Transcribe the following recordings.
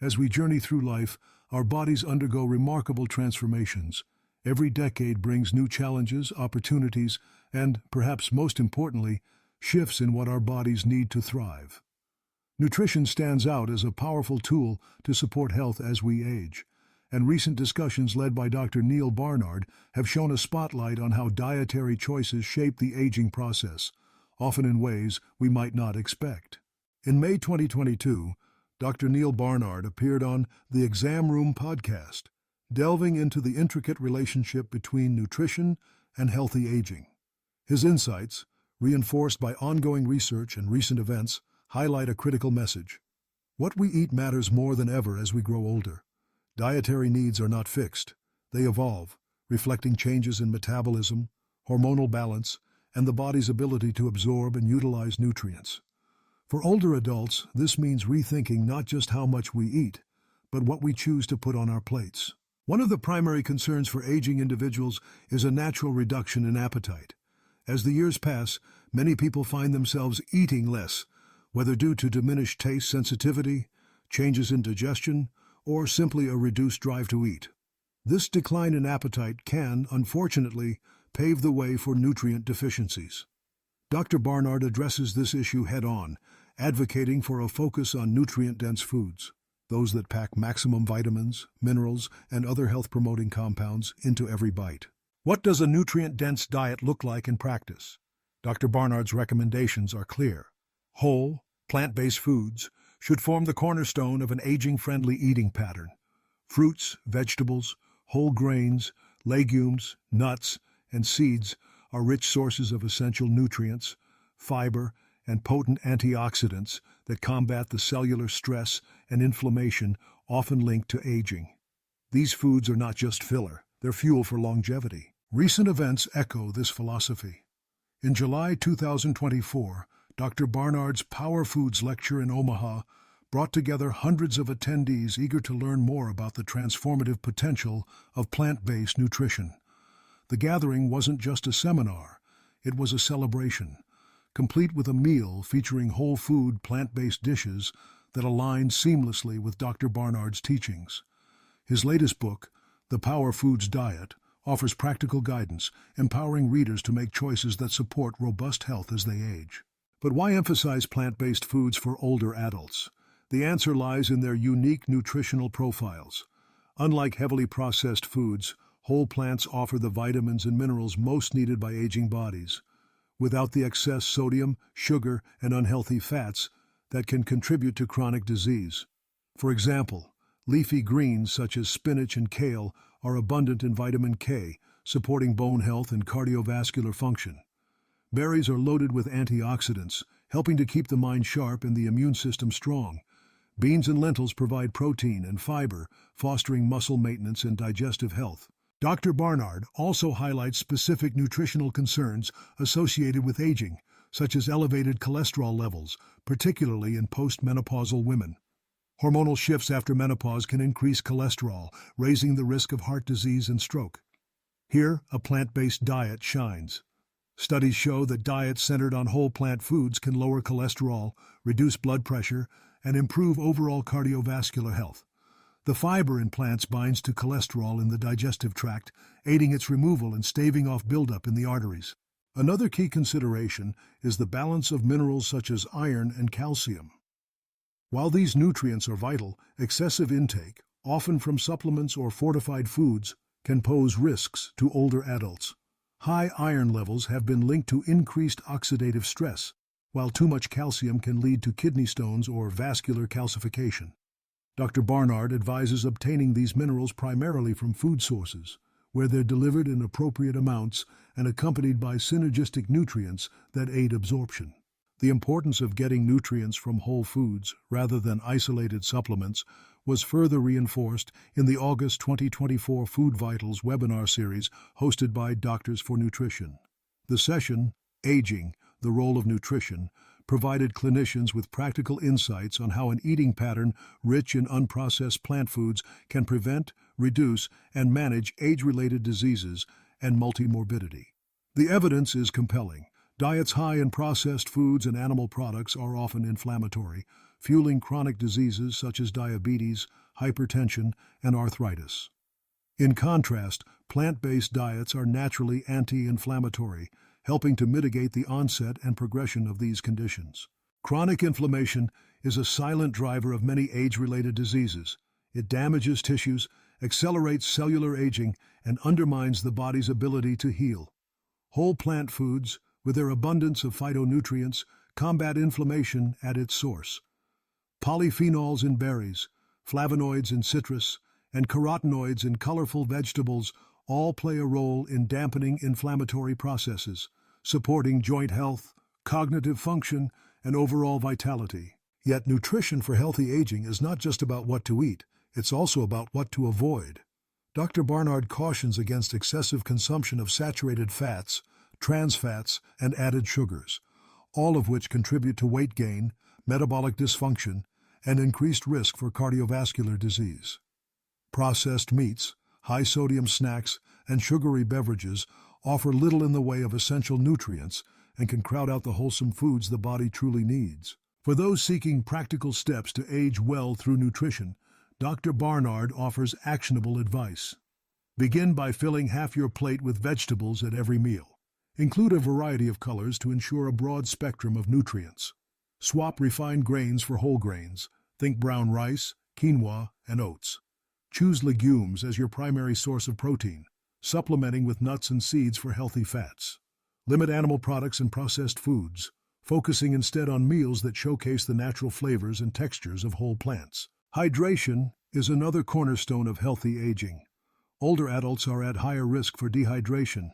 As we journey through life, our bodies undergo remarkable transformations. Every decade brings new challenges, opportunities, and, perhaps most importantly, shifts in what our bodies need to thrive. Nutrition stands out as a powerful tool to support health as we age, and recent discussions led by Dr. Neal Barnard have shown a spotlight on how dietary choices shape the aging process, often in ways we might not expect. In May 2022, Dr. Neal Barnard appeared on the Exam Room podcast, delving into the intricate relationship between nutrition and healthy aging. His insights, reinforced by ongoing research and recent events, highlight a critical message. What we eat matters more than ever as we grow older. Dietary needs are not fixed. They evolve, reflecting changes in metabolism, hormonal balance, and the body's ability to absorb and utilize nutrients. For older adults, this means rethinking not just how much we eat, but what we choose to put on our plates. One of the primary concerns for aging individuals is a natural reduction in appetite. As the years pass, many people find themselves eating less, whether due to diminished taste sensitivity, changes in digestion, or simply a reduced drive to eat. This decline in appetite can, unfortunately, pave the way for nutrient deficiencies. Dr. Barnard addresses this issue head-on, advocating for a focus on nutrient-dense foods, those that pack maximum vitamins, minerals, and other health-promoting compounds into every bite. What does a nutrient-dense diet look like in practice? Dr. Barnard's recommendations are clear. Whole, plant-based foods should form the cornerstone of an aging-friendly eating pattern. Fruits, vegetables, whole grains, legumes, nuts, and seeds are rich sources of essential nutrients, fiber, and potent antioxidants that combat the cellular stress and inflammation often linked to aging. These foods are not just filler, they're fuel for longevity. Recent events echo this philosophy. In July 2024, Dr. Barnard's Power Foods lecture in Omaha brought together hundreds of attendees eager to learn more about the transformative potential of plant-based nutrition. The gathering wasn't just a seminar, it was a celebration, complete with a meal featuring whole food plant-based dishes that aligned seamlessly with Dr. Barnard's teachings. His latest book, The Power Foods Diet, offers practical guidance, empowering readers to make choices that support robust health as they age. But why emphasize plant-based foods for older adults? The answer lies in their unique nutritional profiles. Unlike heavily processed foods, whole plants offer the vitamins and minerals most needed by aging bodies, without the excess sodium, sugar, and unhealthy fats that can contribute to chronic disease. For example, leafy greens such as spinach and kale are abundant in vitamin K, supporting bone health and cardiovascular function. Berries are loaded with antioxidants, helping to keep the mind sharp and the immune system strong. Beans and lentils provide protein and fiber, fostering muscle maintenance and digestive health. Dr. Barnard also highlights specific nutritional concerns associated with aging, such as elevated cholesterol levels, particularly in postmenopausal women. Hormonal shifts after menopause can increase cholesterol, raising the risk of heart disease and stroke. Here, a plant-based diet shines. Studies show that diets centered on whole plant foods can lower cholesterol, reduce blood pressure, and improve overall cardiovascular health. The fiber in plants binds to cholesterol in the digestive tract, aiding its removal and staving off buildup in the arteries. Another key consideration is the balance of minerals such as iron and calcium. While these nutrients are vital, excessive intake, often from supplements or fortified foods, can pose risks to older adults. High iron levels have been linked to increased oxidative stress, while too much calcium can lead to kidney stones or vascular calcification. Dr. Barnard advises obtaining these minerals primarily from food sources, where they're delivered in appropriate amounts and accompanied by synergistic nutrients that aid absorption. The importance of getting nutrients from whole foods rather than isolated supplements was further reinforced in the August 2024 Food Vitals webinar series hosted by Doctors for Nutrition. The session, Aging, the Role of Nutrition, provided clinicians with practical insights on how an eating pattern rich in unprocessed plant foods can prevent, reduce, and manage age-related diseases and multimorbidity. The evidence is compelling. Diets high in processed foods and animal products are often inflammatory, fueling chronic diseases such as diabetes, hypertension, and arthritis. In contrast, plant-based diets are naturally anti-inflammatory, helping to mitigate the onset and progression of these conditions. Chronic inflammation is a silent driver of many age-related diseases. It damages tissues, accelerates cellular aging, and undermines the body's ability to heal. Whole plant foods, with their abundance of phytonutrients, combat inflammation at its source. Polyphenols in berries, flavonoids in citrus, and carotenoids in colorful vegetables all play a role in dampening inflammatory processes, supporting joint health, cognitive function, and overall vitality. Yet nutrition for healthy aging is not just about what to eat, it's also about what to avoid. Dr. Barnard cautions against excessive consumption of saturated fats, trans fats, and added sugars, all of which contribute to weight gain, metabolic dysfunction, and increased risk for cardiovascular disease. Processed meats, high-sodium snacks, and sugary beverages offer little in the way of essential nutrients and can crowd out the wholesome foods the body truly needs. For those seeking practical steps to age well through nutrition, Dr. Barnard offers actionable advice. Begin by filling half your plate with vegetables at every meal. Include a variety of colors to ensure a broad spectrum of nutrients. Swap refined grains for whole grains. Think brown rice, quinoa, and oats. Choose legumes as your primary source of protein, supplementing with nuts and seeds for healthy fats. Limit animal products and processed foods, focusing instead on meals that showcase the natural flavors and textures of whole plants. Hydration is another cornerstone of healthy aging. Older adults are at higher risk for dehydration,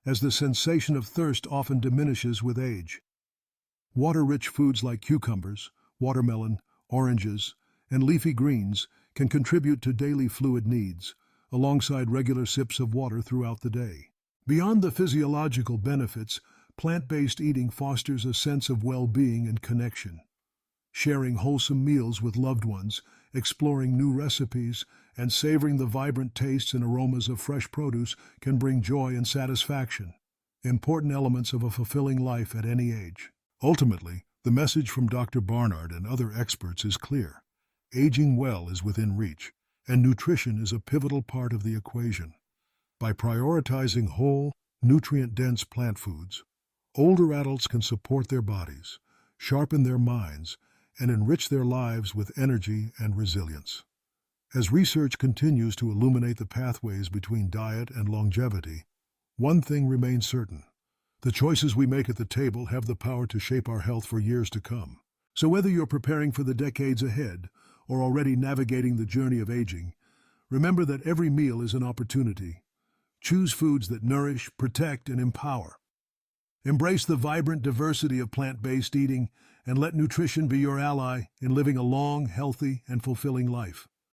as the sensation of thirst often diminishes with age. Water-rich foods like cucumbers, watermelon, oranges, and leafy greens can contribute to daily fluid needs, alongside regular sips of water throughout the day. Beyond the physiological benefits, plant-based eating fosters a sense of well-being and connection. Sharing wholesome meals with loved ones, exploring new recipes, and savoring the vibrant tastes and aromas of fresh produce can bring joy and satisfaction, important elements of a fulfilling life at any age. Ultimately, the message from Dr. Barnard and other experts is clear. Aging well is within reach, and nutrition is a pivotal part of the equation. By prioritizing whole, nutrient-dense plant foods, older adults can support their bodies, sharpen their minds, and enrich their lives with energy and resilience. As research continues to illuminate the pathways between diet and longevity, one thing remains certain. The choices we make at the table have the power to shape our health for years to come. So whether you're preparing for the decades ahead or already navigating the journey of aging, remember that every meal is an opportunity. Choose foods that nourish, protect, and empower. Embrace the vibrant diversity of plant-based eating and let nutrition be your ally in living a long, healthy, and fulfilling life.